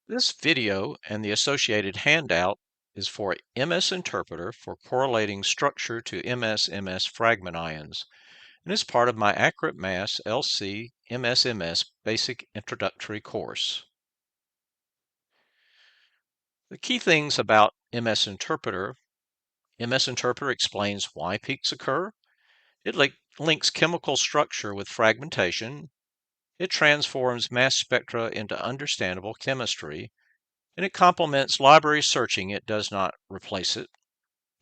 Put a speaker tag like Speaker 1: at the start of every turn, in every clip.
Speaker 1: This video and the associated handout is for MS Interpreter for correlating structure to MS-MS fragment ions, and is part of my Accurate Mass LC MS-MS Basic Introductory course. The key things about MS Interpreter explains why peaks occur. It links chemical structure with fragmentation. It transforms mass spectra into understandable chemistry, and it complements library searching. It does not replace it.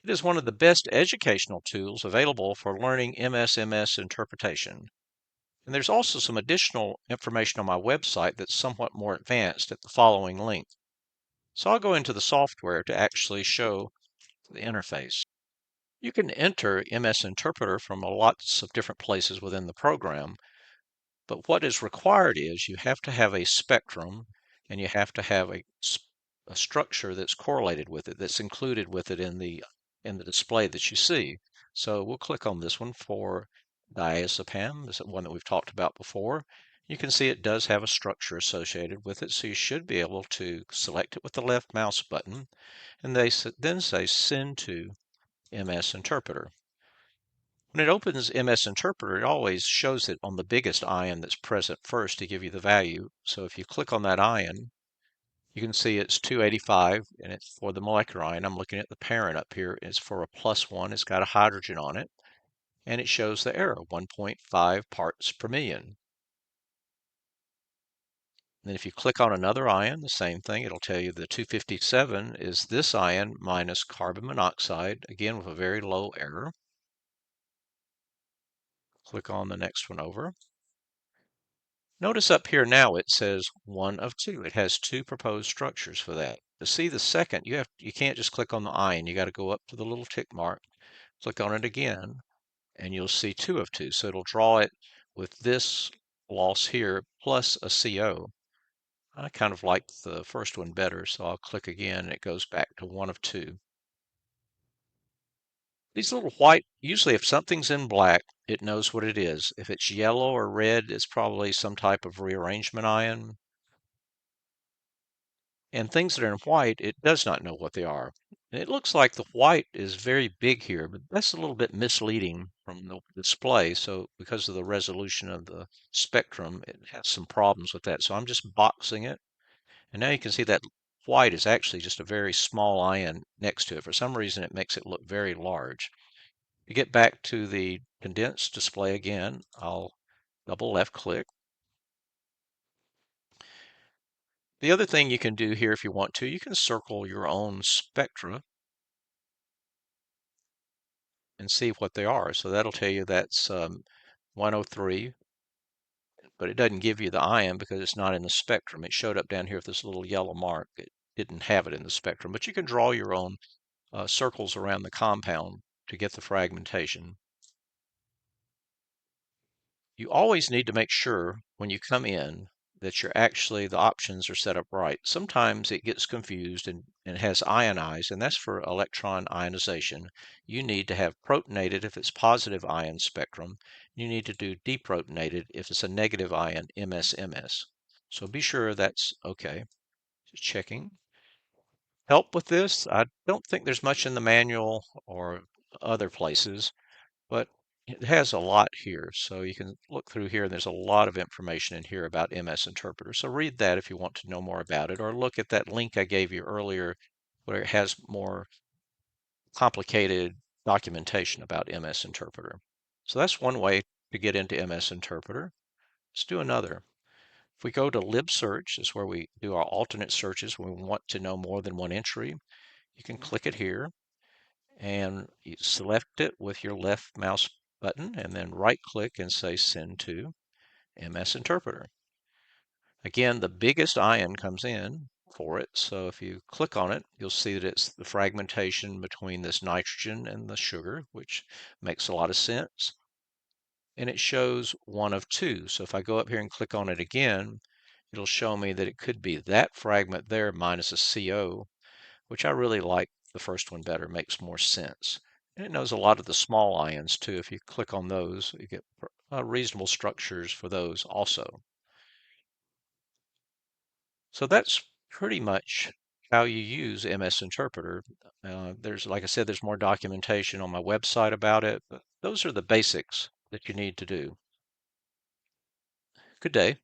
Speaker 1: It is one of the best educational tools available for learning MS-MS interpretation. And there's also some additional information on my website that's somewhat more advanced at the following link. So I'll go into the software to actually show the interface. You can enter MS Interpreter from lots of different places within the program, but what is required is you have to have a spectrum and you have to have a structure that's correlated with it, that's included with it in the display that you see. So we'll click on this one for diazepam. This is one that we've talked about before. You can see it does have a structure associated with it, so you should be able to select it with the left mouse button, and they then say Send to MS Interpreter. When it opens MS Interpreter, it always shows it on the biggest ion that's present first to give you the value. So if you click on that ion, you can see it's 285, and it's for the molecular ion. I'm looking at the parent up here. It's for a +1. It's got a hydrogen on it, and it shows the error, 1.5 parts per million. Then if you click on another ion, the same thing. It'll tell you the 257 is this ion minus carbon monoxide, again with a very low error. Click on the next one over. Notice up here now it says 1 of 2. It has 2 proposed structures for that. To see the second, you can't just click on the ion. You got to go up to the little tick mark, click on it again, and you'll see 2 of 2. So it'll draw it with this loss here plus a CO. I kind of like the first one better, so I'll click again and it goes back to 1 of 2. These little white, usually if something's in black, it knows what it is. If it's yellow or red, it's probably some type of rearrangement ion. And things that are in white, it does not know what they are. And it looks like the white is very big here, but that's a little bit misleading from the display. So because of the resolution of the spectrum, it has some problems with that. So I'm just boxing it. And now you can see that white is actually just a very small ion next to it. For some reason, it makes it look very large. To get back to the condensed display again, I'll double left click. The other thing you can do here if you want to, you can circle your own spectra and see what they are. So that'll tell you that's 103, but it doesn't give you the ion because it's not in the spectrum. It showed up down here with this little yellow mark. It didn't have it in the spectrum, but you can draw your own circles around the compound to get the fragmentation. You always need to make sure when you come in that the options are set up right. Sometimes it gets confused and has ionized, and that's for electron ionization. You need to have protonated if it's positive ion spectrum. You need to do deprotonated if it's a negative ion MS-MS. So be sure that's okay. Just checking. Help with this, I don't think there's much in the manual or other places, but it has a lot here. So you can look through here and there's a lot of information in here about MS Interpreter. So read that if you want to know more about it, or look at that link I gave you earlier where it has more complicated documentation about MS Interpreter. So that's one way to get into MS Interpreter. Let's do another. If we go to libsearch, is where we do our alternate searches when we want to know more than one entry. You can click it here and you select it with your left mouse button and then right click and say Send to MS Interpreter. Again, the biggest ion comes in for it, so if you click on it, you'll see that it's the fragmentation between this nitrogen and the sugar, which makes a lot of sense. And it shows 1 of 2. So if I go up here and click on it again, it'll show me that it could be that fragment there minus a CO, which I really like the first one better, makes more sense. And it knows a lot of the small ions too. If you click on those, you get reasonable structures for those also. So that's pretty much how you use MS Interpreter. Like I said, there's more documentation on my website about it, but those are the basics that you need to do. Good day.